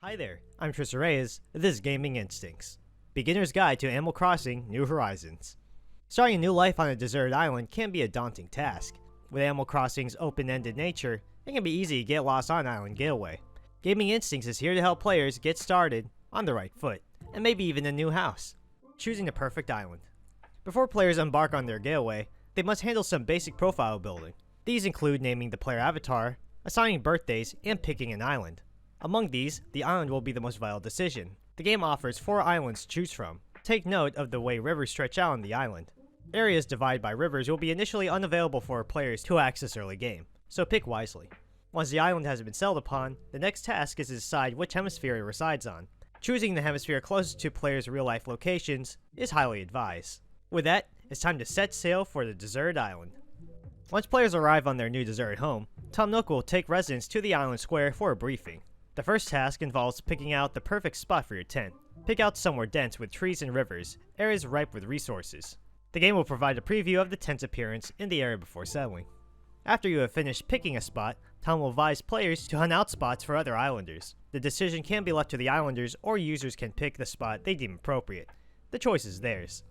Hi there, I'm Tristan Reyes, this is Gaming Instincts. Beginner's Guide to Animal Crossing New Horizons. Starting a new life on a deserted island can be a daunting task. With Animal Crossing's open-ended nature, it can be easy to get lost on Island Getaway. Gaming Instincts is here to help players get started on the right foot, and maybe even a new house. Choosing the perfect island. Before players embark on their getaway, they must handle some basic profile building. These include naming the player avatar, assigning birthdays, and picking an island. Among these, the island will be the most vital decision. The game offers 4 islands to choose from. Take note of the way rivers stretch out on the island. Areas divided by rivers will be initially unavailable for players to access early game, so pick wisely. Once the island has been settled upon, the next task is to decide which hemisphere it resides on. Choosing the hemisphere closest to players' real-life locations is highly advised. With that, it's time to set sail for the deserted island. Once players arrive on their new deserted home, Tom Nook will take residents to the island square for a briefing. The first task involves picking out the perfect spot for your tent. Pick out somewhere dense with trees and rivers, areas ripe with resources. The game will provide a preview of the tent's appearance in the area before settling. After you have finished picking a spot, Tom will advise players to hunt out spots for other islanders. The decision can be left to the islanders, or users can pick the spot they deem appropriate. The choice is theirs.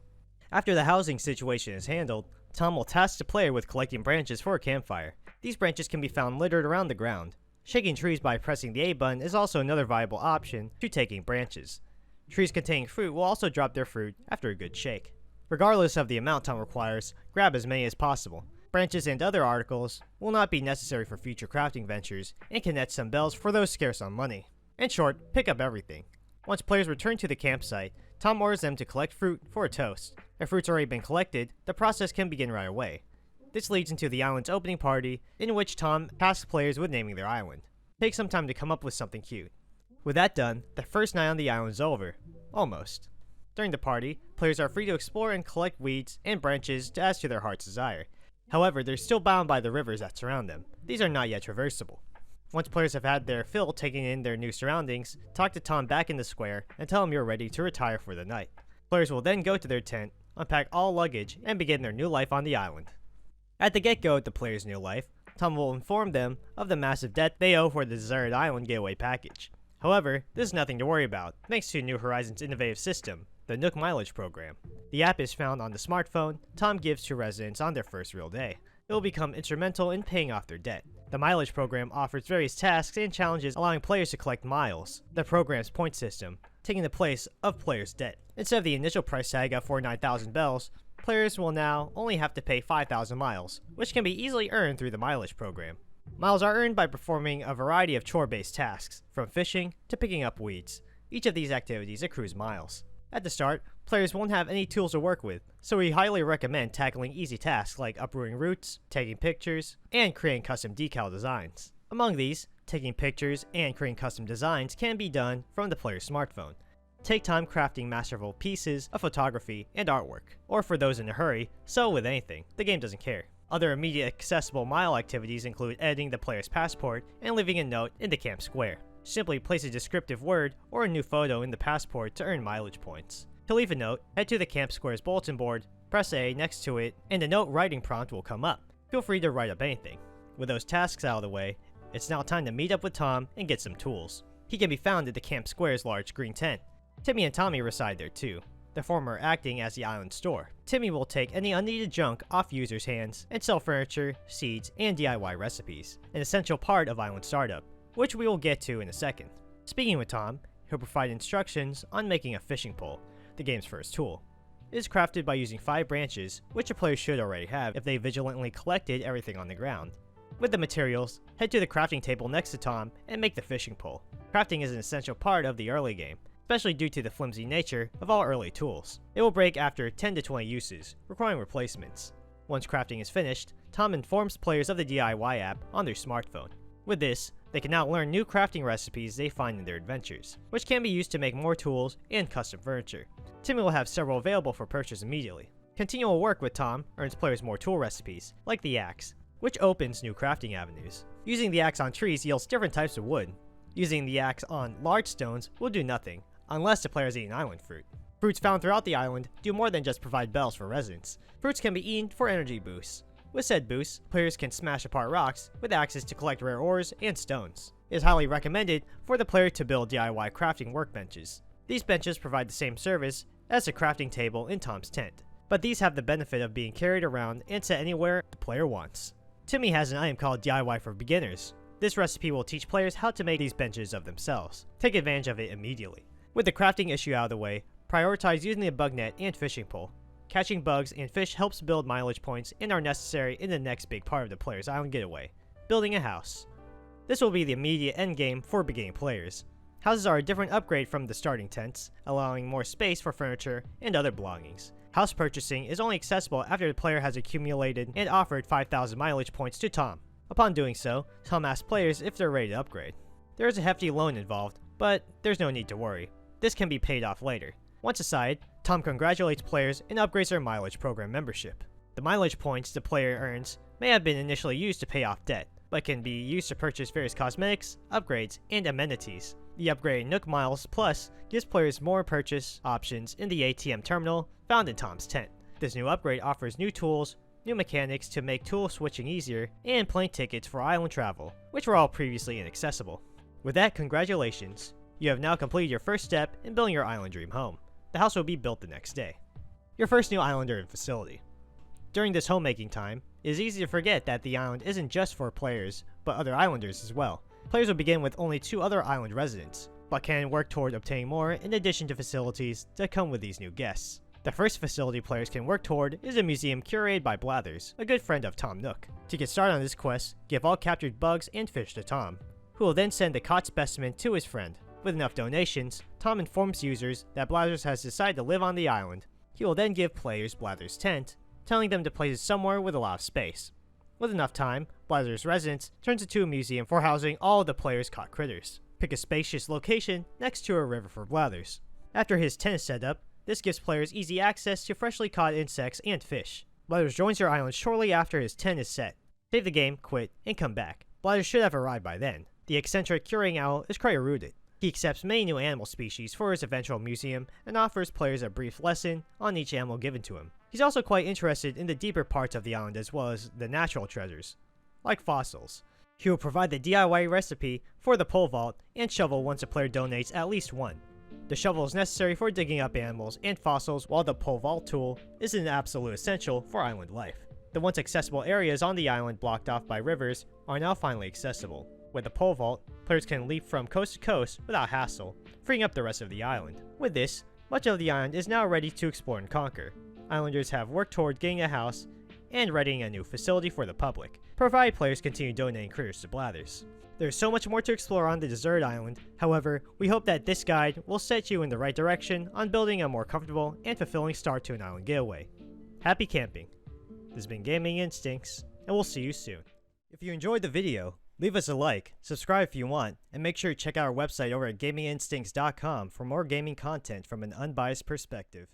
After the housing situation is handled, Tom will task the player with collecting branches for a campfire. These branches can be found littered around the ground. Shaking trees by pressing the A button is also another viable option to taking branches. Trees containing fruit will also drop their fruit after a good shake. Regardless of the amount Tom requires, grab as many as possible. Branches and other articles will not be necessary for future crafting ventures and can net some bells for those scarce on money. In short, pick up everything. Once players return to the campsite, Tom orders them to collect fruit for a toast. If fruit's already been collected, the process can begin right away. This leads into the island's opening party, in which Tom tasks players with naming their island. Take some time to come up with something cute. With that done, the first night on the island is over. Almost. During the party, players are free to explore and collect weeds and branches as to their heart's desire. However, they're still bound by the rivers that surround them. These are not yet traversable. Once players have had their fill taking in their new surroundings, talk to Tom back in the square and tell him you're ready to retire for the night. Players will then go to their tent, unpack all luggage, and begin their new life on the island. At the get-go of the player's new life, Tom will inform them of the massive debt they owe for the deserted island getaway package. However, this is nothing to worry about, thanks to New Horizons' innovative system, the Nook Mileage program. The app is found on the smartphone Tom gives to residents on their first real day. It will become instrumental in paying off their debt. The Mileage program offers various tasks and challenges allowing players to collect miles, the program's point system, taking the place of players' debt. Instead of the initial price tag of 49,000 bells, players will now only have to pay 5,000 miles, which can be easily earned through the Mileage program. Miles are earned by performing a variety of chore-based tasks, from fishing to picking up weeds. Each of these activities accrues miles. At the start, players won't have any tools to work with, so we highly recommend tackling easy tasks like uprooting roots, taking pictures, and creating custom decal designs. Among these, taking pictures and creating custom designs can be done from the player's smartphone. Take time crafting masterful pieces of photography and artwork. Or for those in a hurry, sew with anything, the game doesn't care. Other immediate accessible mile activities include editing the player's passport and leaving a note in the camp square. Simply place a descriptive word or a new photo in the passport to earn mileage points. To leave a note, head to the camp square's bulletin board, press A next to it, and the note writing prompt will come up. Feel free to write up anything. With those tasks out of the way, it's now time to meet up with Tom and get some tools. He can be found at the camp square's large green tent. Timmy and Tommy reside there too, the former acting as the island store. Timmy will take any unneeded junk off users' hands and sell furniture, seeds, and DIY recipes, an essential part of island startup, which we will get to in a second. Speaking with Tom, he'll provide instructions on making a fishing pole, the game's first tool. It is crafted by using 5 branches, which a player should already have if they vigilantly collected everything on the ground. With the materials, head to the crafting table next to Tom and make the fishing pole. Crafting is an essential part of the early game, especially due to the flimsy nature of all early tools. It will break after 10 to 20 uses, requiring replacements. Once crafting is finished, Tom informs players of the DIY app on their smartphone. With this, they can now learn new crafting recipes they find in their adventures, which can be used to make more tools and custom furniture. Timmy will have several available for purchase immediately. Continual work with Tom earns players more tool recipes, like the axe, which opens new crafting avenues. Using the axe on trees yields different types of wood. Using the axe on large stones will do nothing, unless the player is eating island fruit. Fruits found throughout the island do more than just provide bells for residents. Fruits can be eaten for energy boosts. With said boosts, players can smash apart rocks with axes to collect rare ores and stones. It is highly recommended for the player to build DIY crafting workbenches. These benches provide the same service as a crafting table in Tom's tent, but these have the benefit of being carried around and set anywhere the player wants. Timmy has an item called DIY for Beginners. This recipe will teach players how to make these benches of themselves. Take advantage of it immediately. With the crafting issue out of the way, prioritize using the bug net and fishing pole. Catching bugs and fish helps build mileage points and are necessary in the next big part of the player's island getaway, building a house. This will be the immediate endgame for beginning players. Houses are a different upgrade from the starting tents, allowing more space for furniture and other belongings. House purchasing is only accessible after the player has accumulated and offered 5,000 mileage points to Tom. Upon doing so, Tom asks players if they're ready to upgrade. There is a hefty loan involved, but there's no need to worry. This can be paid off later. Once aside, Tom congratulates players and upgrades their mileage program membership. The mileage points the player earns may have been initially used to pay off debt, but can be used to purchase various cosmetics, upgrades, and amenities. The upgraded Nook Miles Plus gives players more purchase options in the ATM terminal found in Tom's tent. This new upgrade offers new tools, new mechanics to make tool switching easier, and plane tickets for island travel, which were all previously inaccessible. With that, congratulations! You have now completed your first step in building your island dream home. The house will be built the next day. Your first new islander and facility. During this homemaking time, it is easy to forget that the island isn't just for players, but other islanders as well. Players will begin with only 2 other island residents, but can work toward obtaining more in addition to facilities that come with these new guests. The first facility players can work toward is a museum curated by Blathers, a good friend of Tom Nook. To get started on this quest, give all captured bugs and fish to Tom, who will then send the caught specimen to his friend. With enough donations, Tom informs users that Blathers has decided to live on the island. He will then give players Blathers' tent, telling them to place it somewhere with a lot of space. With enough time, Blathers' residence turns into a museum for housing all of the players' caught critters. Pick a spacious location next to a river for Blathers. After his tent is set up, this gives players easy access to freshly caught insects and fish. Blathers joins your island shortly after his tent is set. Save the game, quit, and come back. Blathers should have arrived by then. The eccentric curing owl is quite erudite. He accepts many new animal species for his eventual museum and offers players a brief lesson on each animal given to him. He's also quite interested in the deeper parts of the island as well as the natural treasures, like fossils. He will provide the DIY recipe for the pole vault and shovel once a player donates at least one. The shovel is necessary for digging up animals and fossils, while the pole vault tool is an absolute essential for island life. The once accessible areas on the island blocked off by rivers are now finally accessible. With the pole vault, players can leap from coast to coast without hassle, freeing up the rest of the island. With this, much of the island is now ready to explore and conquer. Islanders have worked toward getting a house and readying a new facility for the public, provided players continue donating critters to Blathers. There's so much more to explore on the deserted island. However, we hope that this guide will set you in the right direction on building a more comfortable and fulfilling start to an island getaway. Happy camping! This has been Gaming Instincts, and we'll see you soon. If you enjoyed the video, leave us a like, subscribe if you want, and make sure to check out our website over at gaminginstincts.com for more gaming content from an unbiased perspective.